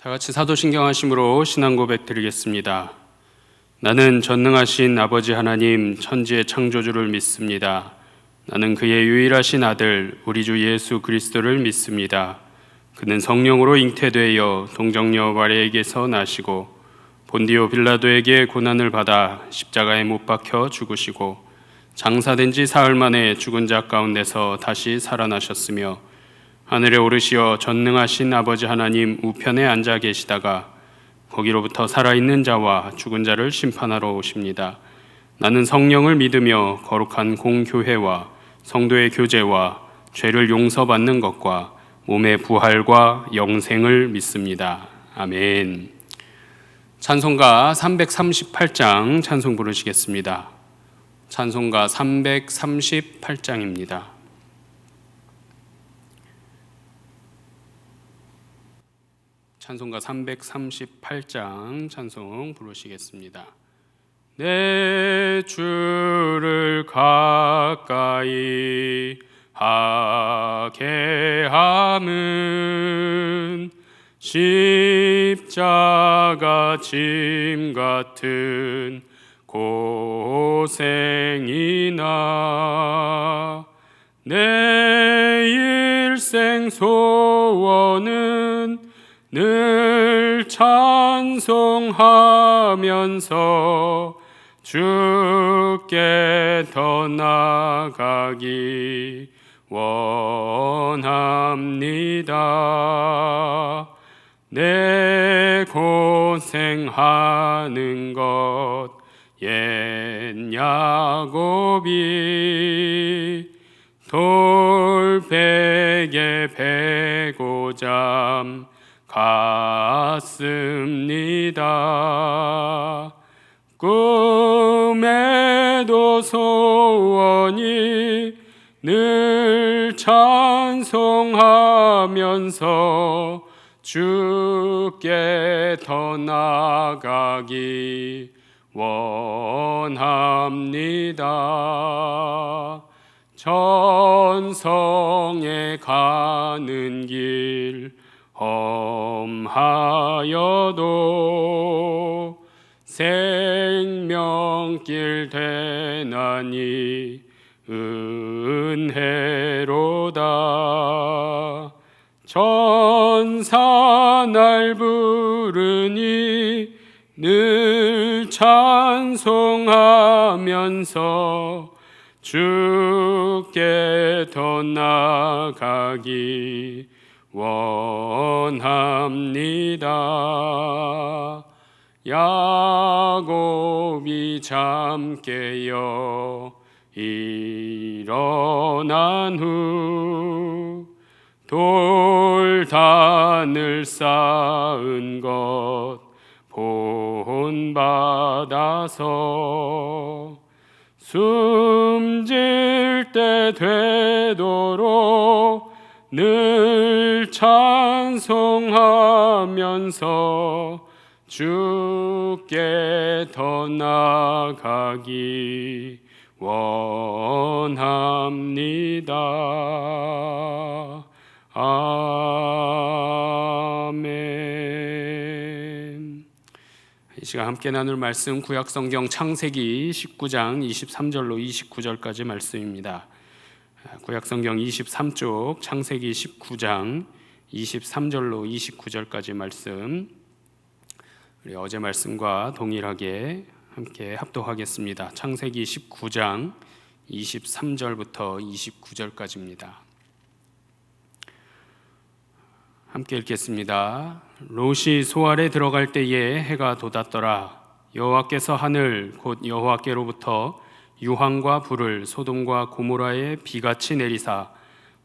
다 같이 사도신경 하심으로 신앙 고백 드리겠습니다. 나는 전능하신 아버지 하나님 천지의 창조주를 믿습니다. 나는 그의 유일하신 아들 우리 주 예수 그리스도를 믿습니다. 그는 성령으로 잉태되어 동정녀 마리아에게서 나시고 본디오 빌라도에게 고난을 받아 십자가에 못 박혀 죽으시고 장사된 지 사흘 만에 죽은 자 가운데서 다시 살아나셨으며 하늘에 오르시어 전능하신 아버지 하나님 우편에 앉아 계시다가 거기로부터 살아있는 자와 죽은 자를 심판하러 오십니다. 나는 성령을 믿으며 거룩한 공교회와 성도의 교제와 죄를 용서받는 것과 몸의 부활과 영생을 믿습니다. 아멘. 찬송가 338장 찬송 부르시겠습니다. 찬송가 338장입니다. 찬송가 338장 찬송 부르시겠습니다. 내 주를 가까이 하게 함은 십자가 짐 같은 고생이나 내 일생 소원은 늘 찬송하면서 주께 더 나아가기 원합니다. 내 고생하는 것 옛 야곱이 돌베개 베고잠 갔습니다. 꿈에도 소원이 늘 찬송하면서 주께 더 나아가기 원합니다. 전성에 가는 길 험하여도 생명길 되나니 은혜로다. 천사 날 부르니 늘 찬송하면서 주께 더 나아가기 원합니다. 야곱이 잠 깨어 일어난 후 돌단을 쌓은 것 본받아서 숨질 때 되도록 늘 찬송하면서 주께 더 나아가기 원합니다. 아멘. 이 시간 함께 나눌 말씀 구약성경 창세기 19장 23절로 29절까지 말씀입니다. 구약성경 23쪽 창세기 19장 23절로 29절까지 말씀, 우리 어제 말씀과 동일하게 함께 합독하겠습니다. 창세기 19장 23절부터 29절까지입니다. 함께 읽겠습니다. 롯이 소알에 들어갈 때에 해가 돋았더라. 여호와께서 하늘 곧 여호와께로부터 유황과 불을 소돔과 고모라에 비같이 내리사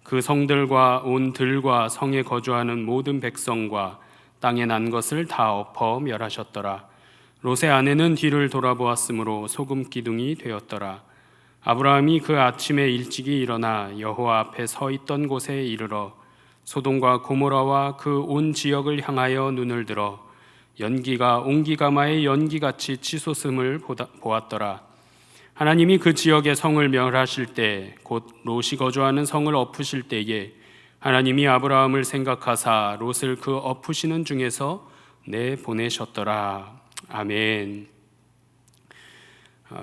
그 성들과 온 들과 성에 거주하는 모든 백성과 땅에 난 것을 다 엎어 멸하셨더라. 롯의 아내는 뒤를 돌아보았으므로 소금 기둥이 되었더라. 아브라함이 그 아침에 일찍이 일어나 여호와 앞에 서 있던 곳에 이르러 소돔과 고모라와 그 온 지역을 향하여 눈을 들어 연기가 옹기가마의 연기같이 치솟음을 보았더라. 하나님이 그 지역의 성을 멸하실 때 곧 롯이 거주하는 성을 엎으실 때에 하나님이 아브라함을 생각하사 롯을 그 엎으시는 중에서 내보내셨더라. 아멘.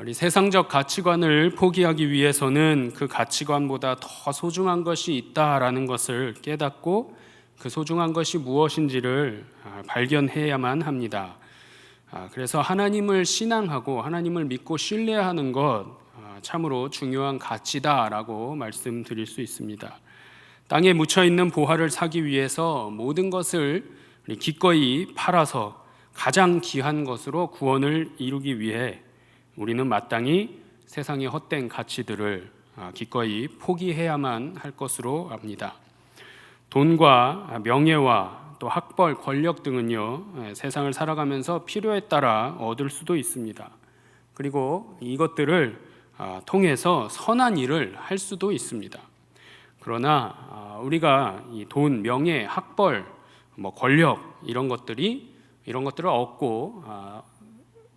우리 세상적 가치관을 포기하기 위해서는 그 가치관보다 더 소중한 것이 있다라는 것을 깨닫고 그 소중한 것이 무엇인지를 발견해야만 합니다. 그래서 하나님을 신앙하고 하나님을 믿고 신뢰하는 것 참으로 중요한 가치다라고 말씀드릴 수 있습니다. 땅에 묻혀있는 보화를 사기 위해서 모든 것을 기꺼이 팔아서 가장 귀한 것으로 구원을 이루기 위해 우리는 마땅히 세상의 헛된 가치들을 기꺼이 포기해야만 할 것으로 압니다. 돈과 명예와 또 학벌, 권력 등은요, 세상을 살아가면서 필요에 따라 얻을 수도 있습니다. 그리고 이것들을 통해서 선한 일을 할 수도 있습니다. 그러나 우리가 이 돈, 명예, 학벌, 권력 이런 것들을 얻고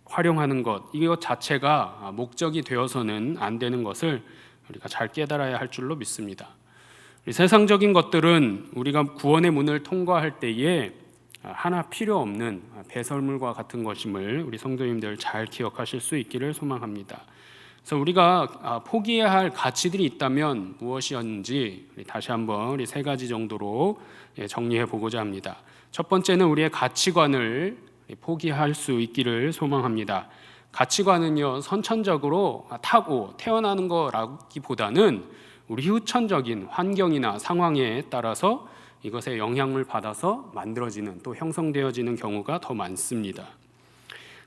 활용하는 것, 이것 자체가 목적이 되어서는 안 되는 것을 우리가 잘 깨달아야 할 줄로 믿습니다. 세상적인 것들은 우리가 구원의 문을 통과할 때에 하나 필요 없는 배설물과 같은 것임을 우리 성도님들 잘 기억하실 수 있기를 소망합니다. 그래서 우리가 포기해야 할 가치들이 있다면 무엇이었는지 다시 한번 우리 세 가지 정도로 정리해 보고자 합니다. 첫 번째는 우리의 가치관을 포기할 수 있기를 소망합니다. 가치관은요, 선천적으로 타고 태어나는 거라기보다는 우리 후천적인 환경이나 상황에 따라서 이것에 영향을 받아서 만들어지는 또 형성되어지는 경우가 더 많습니다.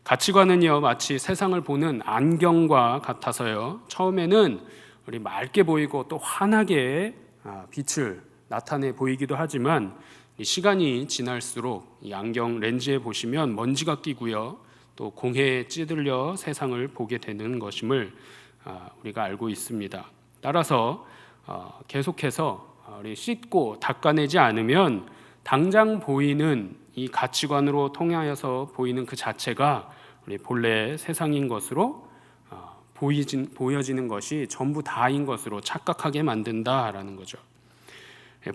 가치관은요, 마치 세상을 보는 안경과 같아서요, 처음에는 우리 맑게 보이고 또 환하게 빛을 나타내 보이기도 하지만 시간이 지날수록 이 안경 렌즈에 보시면 먼지가 끼고요, 또 공해에 찌들려 세상을 보게 되는 것임을 우리가 알고 있습니다. 따라서 계속해서 우리 씻고 닦아내지 않으면 당장 보이는 이 가치관으로 통하여서 보이는 그 자체가 우리 본래 세상인 것으로 보여지는 것이 전부 다인 것으로 착각하게 만든다라는 거죠.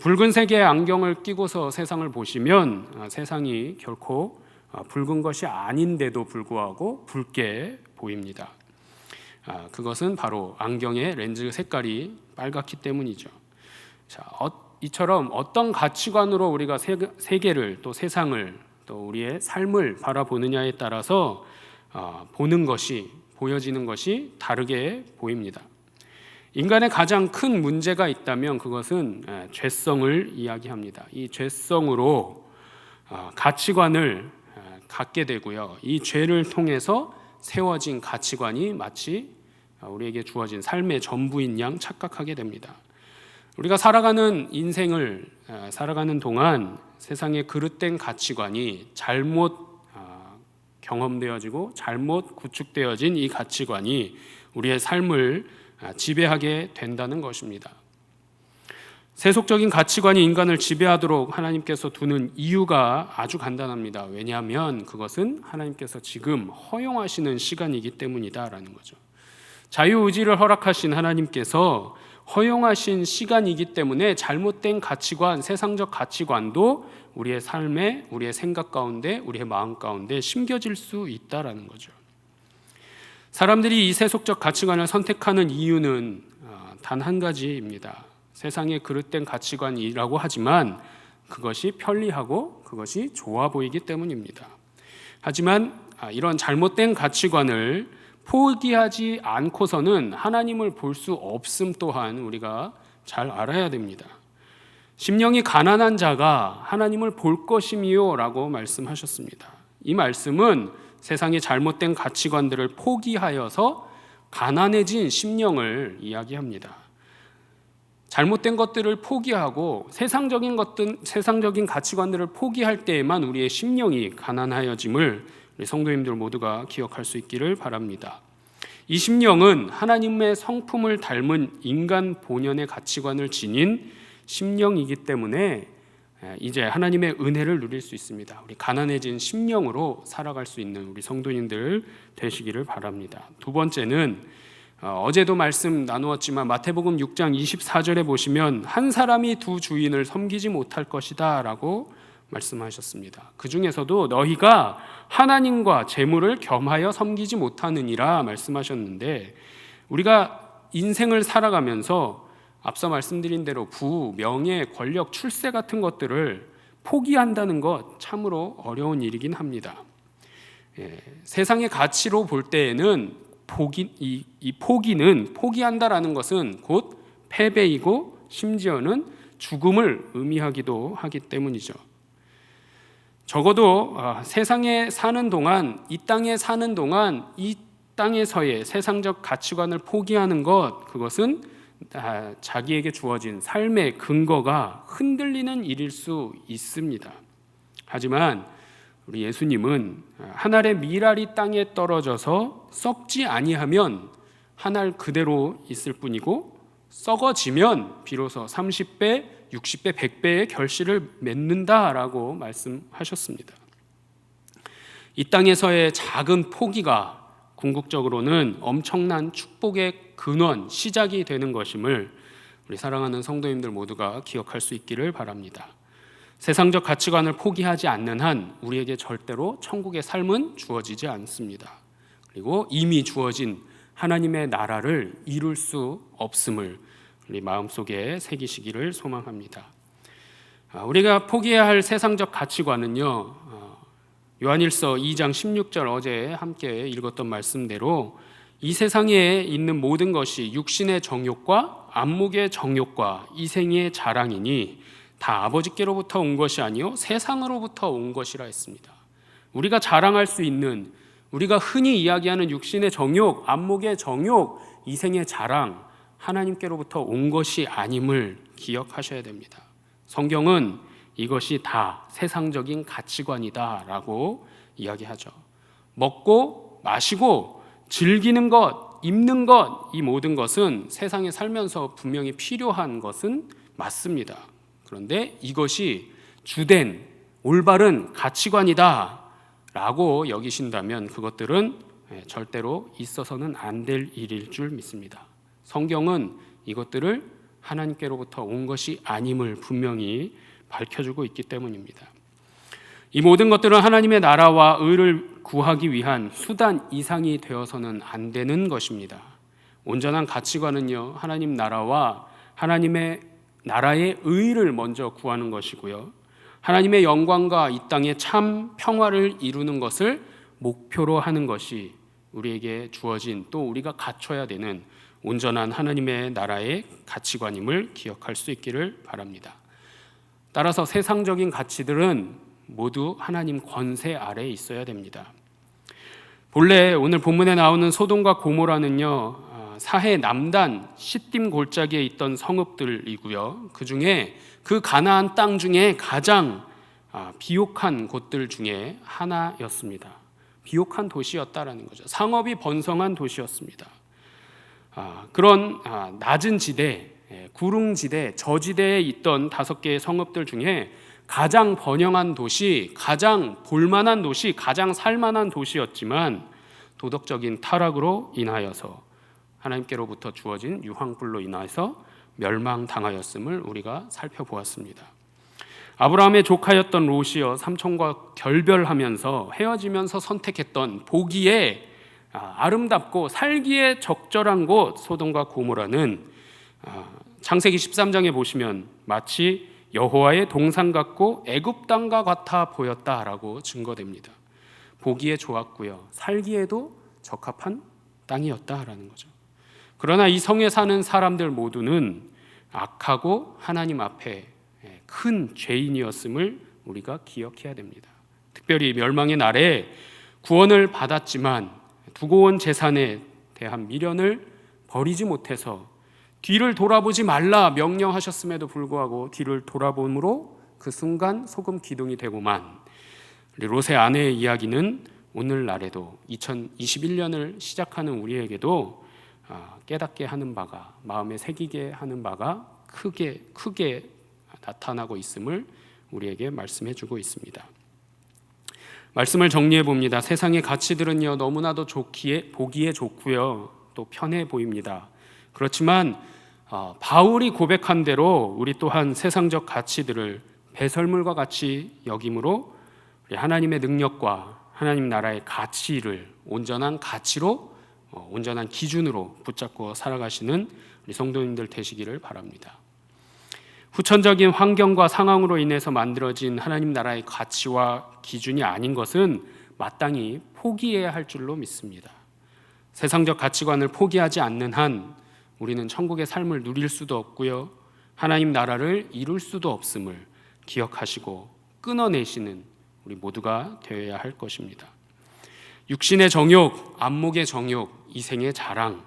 붉은색의 안경을 끼고서 세상을 보시면 세상이 결코 붉은 것이 아닌데도 불구하고 붉게 보입니다. 그것은 바로 안경의 렌즈 색깔이 빨갛기 때문이죠. 이처럼 어떤 가치관으로 우리가 세계를 또 세상을 또 우리의 삶을 바라보느냐에 따라서 보는 것이 보여지는 것이 다르게 보입니다. 인간의 가장 큰 문제가 있다면 그것은 죄성을 이야기합니다. 이 죄성으로 가치관을 갖게 되고요, 이 죄를 통해서 세워진 가치관이 마치 우리에게 주어진 삶의 전부인 양 착각하게 됩니다. 우리가 살아가는 인생을 살아가는 동안 세상의 그릇된 가치관이 잘못 경험되어지고 잘못 구축되어진 이 가치관이 우리의 삶을 지배하게 된다는 것입니다. 세속적인 가치관이 인간을 지배하도록 하나님께서 두는 이유가 아주 간단합니다. 왜냐하면 그것은 하나님께서 지금 허용하시는 시간이기 때문이다라는 거죠. 자유의지를 허락하신 하나님께서 허용하신 시간이기 때문에 잘못된 가치관, 세상적 가치관도 우리의 삶에, 우리의 생각 가운데, 우리의 마음 가운데 심겨질 수 있다라는 거죠. 사람들이 이 세속적 가치관을 선택하는 이유는 단 한 가지입니다. 세상의 그릇된 가치관이라고 하지만 그것이 편리하고 그것이 좋아 보이기 때문입니다. 하지만 이런 잘못된 가치관을 포기하지 않고서는 하나님을 볼 수 없음 또한 우리가 잘 알아야 됩니다. 심령이 가난한 자가 하나님을 볼 것이미요 라고 말씀하셨습니다. 이 말씀은 세상의 잘못된 가치관들을 포기하여서 가난해진 심령을 이야기합니다. 잘못된 것들을 포기하고 세상적인 가치관들을 포기할 때에만 우리의 심령이 가난하여짐을 우리 성도님들 모두가 기억할 수 있기를 바랍니다. 이 심령은 하나님의 성품을 닮은 인간 본연의 가치관을 지닌 심령이기 때문에 이제 하나님의 은혜를 누릴 수 있습니다. 우리 가난해진 심령으로 살아갈 수 있는 우리 성도님들 되시기를 바랍니다. 두 번째는 어제도 말씀 나누었지만 마태복음 6장 24절에 보시면 한 사람이 두 주인을 섬기지 못할 것이다 라고 말씀하셨습니다. 그 중에서도 너희가 하나님과 재물을 겸하여 섬기지 못하느니라 말씀하셨는데, 우리가 인생을 살아가면서 앞서 말씀드린 대로 부, 명예, 권력, 출세 같은 것들을 포기한다는 것 참으로 어려운 일이긴 합니다. 세상의 가치로 볼 때에는 포기한다라는 것은 곧 패배이고 심지어는 죽음을 의미하기도 하기 때문이죠. 적어도 세상에 사는 동안, 이 땅에 사는 동안 이 땅에서의 세상적 가치관을 포기하는 것, 그것은 자기에게 주어진 삶의 근거가 흔들리는 일일 수 있습니다. 하지만 우리 예수님은 한 알의 밀알이 땅에 떨어져서 썩지 아니하면 한 알 그대로 있을 뿐이고, 썩어지면 비로소 30배, 60배, 100배의 결실을 맺는다라고 말씀하셨습니다. 이 땅에서의 작은 포기가 궁극적으로는 엄청난 축복의 근원, 시작이 되는 것임을 우리 사랑하는 성도님들 모두가 기억할 수 있기를 바랍니다. 세상적 가치관을 포기하지 않는 한 우리에게 절대로 천국의 삶은 주어지지 않습니다. 그리고 이미 주어진 하나님의 나라를 이룰 수 없음을 우리 마음속에 새기시기를 소망합니다. 우리가 포기해야 할 세상적 가치관은요, 요한일서 2장 16절 어제 함께 읽었던 말씀대로 이 세상에 있는 모든 것이 육신의 정욕과 안목의 정욕과 이생의 자랑이니 다 아버지께로부터 온 것이 아니요 세상으로부터 온 것이라 했습니다. 우리가 자랑할 수 있는, 우리가 흔히 이야기하는 육신의 정욕, 안목의 정욕, 이생의 자랑, 하나님께로부터 온 것이 아님을 기억하셔야 됩니다. 성경은 이것이 다 세상적인 가치관이다라고 이야기하죠. 먹고 마시고 즐기는 것, 입는 것, 이 모든 것은 세상에 살면서 분명히 필요한 것은 맞습니다. 그런데 이것이 주된 올바른 가치관이다 라고 여기신다면 그것들은 절대로 있어서는 안 될 일일 줄 믿습니다. 성경은 이것들을 하나님께로부터 온 것이 아님을 분명히 밝혀주고 있기 때문입니다. 이 모든 것들은 하나님의 나라와 의를 구하기 위한 수단 이상이 되어서는 안 되는 것입니다. 온전한 가치관은요, 하나님 나라와 하나님의 나라의 의를 먼저 구하는 것이고요, 하나님의 영광과 이 땅의 참 평화를 이루는 것을 목표로 하는 것이 우리에게 주어진, 또 우리가 갖춰야 되는 온전한 하나님의 나라의 가치관임을 기억할 수 있기를 바랍니다. 따라서 세상적인 가치들은 모두 하나님 권세 아래에 있어야 됩니다. 본래 오늘 본문에 나오는 소돔과 고모라는요, 사해 남단 시딤 골짜기에 있던 성읍들이고요, 그 중에 그 가나안 땅 중에 가장 비옥한 곳들 중에 하나였습니다. 비옥한 도시였다라는 거죠. 상업이 번성한 도시였습니다. 그런 낮은 지대, 구릉지대, 저지대에 있던 5개의 성읍들 중에 가장 번영한 도시, 가장 볼만한 도시, 가장 살만한 도시였지만 도덕적인 타락으로 인하여서 하나님께로부터 주어진 유황불로 인해서 멸망당하였음을 우리가 살펴보았습니다. 아브라함의 조카였던 롯이여 삼촌과 결별하면서 헤어지면서 선택했던 보기에 아름답고 살기에 적절한 곳 소돔과 고모라는 창세기 13장에 보시면 마치 여호와의 동산 같고 애굽 땅과 같아 보였다라고 증거됩니다. 보기에 좋았고요, 살기에도 적합한 땅이었다라는 거죠. 그러나 이 성에 사는 사람들 모두는 악하고 하나님 앞에 큰 죄인이었음을 우리가 기억해야 됩니다. 특별히 멸망의 날에 구원을 받았지만 두고 온 재산에 대한 미련을 버리지 못해서 뒤를 돌아보지 말라 명령하셨음에도 불구하고 뒤를 돌아봄으로 그 순간 소금 기둥이 되고만, 롯의 아내의 이야기는 오늘날에도 2021년을 시작하는 우리에게도 깨닫게 하는 바가, 마음에 새기게 하는 바가 크게 나타나고 있음을 우리에게 말씀해 주고 있습니다. 말씀을 정리해 봅니다. 세상의 가치들은요, 너무나도 보기에 좋고요, 또 편해 보입니다. 그렇지만 바울이 고백한 대로 우리 또한 세상적 가치들을 배설물과 같이 여김으로 하나님의 능력과 하나님 나라의 가치를 온전한 가치로 온전한 기준으로 붙잡고 살아가시는 우리 성도님들 되시기를 바랍니다. 후천적인 환경과 상황으로 인해서 만들어진 하나님 나라의 가치와 기준이 아닌 것은 마땅히 포기해야 할 줄로 믿습니다. 세상적 가치관을 포기하지 않는 한 우리는 천국의 삶을 누릴 수도 없고요, 하나님 나라를 이룰 수도 없음을 기억하시고 끊어내시는 우리 모두가 되어야 할 것입니다. 육신의 정욕, 안목의 정욕, 이생의 자랑,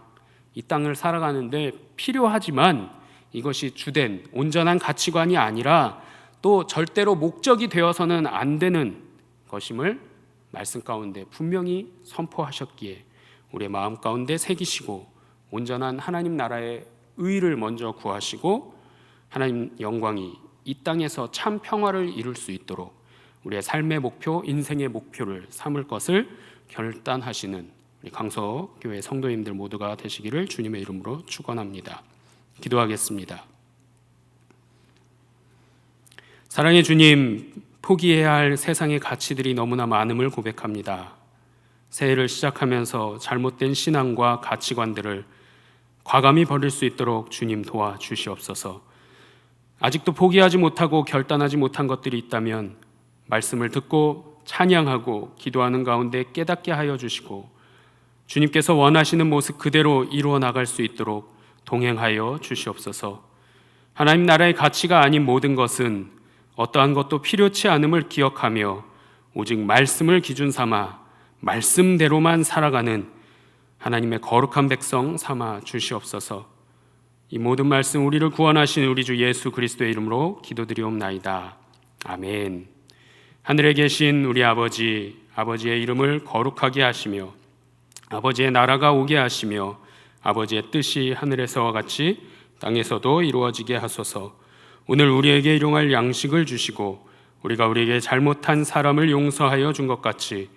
이 땅을 살아가는데 필요하지만 이것이 주된 온전한 가치관이 아니라 또 절대로 목적이 되어서는 안 되는 것임을 말씀 가운데 분명히 선포하셨기에 우리의 마음 가운데 새기시고 온전한 하나님 나라의 의를 먼저 구하시고 하나님 영광이 이 땅에서 참 평화를 이룰 수 있도록 우리의 삶의 목표, 인생의 목표를 삼을 것을 결단하시는 우리 강서교회 성도님들 모두가 되시기를 주님의 이름으로 축원합니다. 기도하겠습니다. 사랑의 주님, 포기해야 할 세상의 가치들이 너무나 많음을 고백합니다. 새해를 시작하면서 잘못된 신앙과 가치관들을 과감히 버릴 수 있도록 주님 도와주시옵소서. 아직도 포기하지 못하고 결단하지 못한 것들이 있다면 말씀을 듣고 찬양하고 기도하는 가운데 깨닫게 하여 주시고 주님께서 원하시는 모습 그대로 이루어 나갈 수 있도록 동행하여 주시옵소서. 하나님 나라의 가치가 아닌 모든 것은 어떠한 것도 필요치 않음을 기억하며 오직 말씀을 기준 삼아 말씀대로만 살아가는 하나님의 거룩한 백성 삼아 주시옵소서. 이 모든 말씀 우리를 구원하신 우리 주 예수 그리스도의 이름으로 기도드리옵나이다. 아멘. 하늘에 계신 우리 아버지, 아버지의 이름을 거룩하게 하시며 아버지의 나라가 오게 하시며 아버지의 뜻이 하늘에서와 같이 땅에서도 이루어지게 하소서. 오늘 우리에게 일용할 양식을 주시고 우리가 우리에게 잘못한 사람을 용서하여 준 것 같이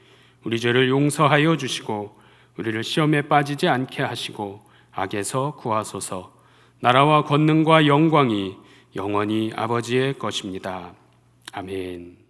우리 죄를 용서하여 주시고 우리를 시험에 빠지지 않게 하시고 악에서 구하소서. 나라와 권능과 영광이 영원히 아버지의 것입니다. 아멘.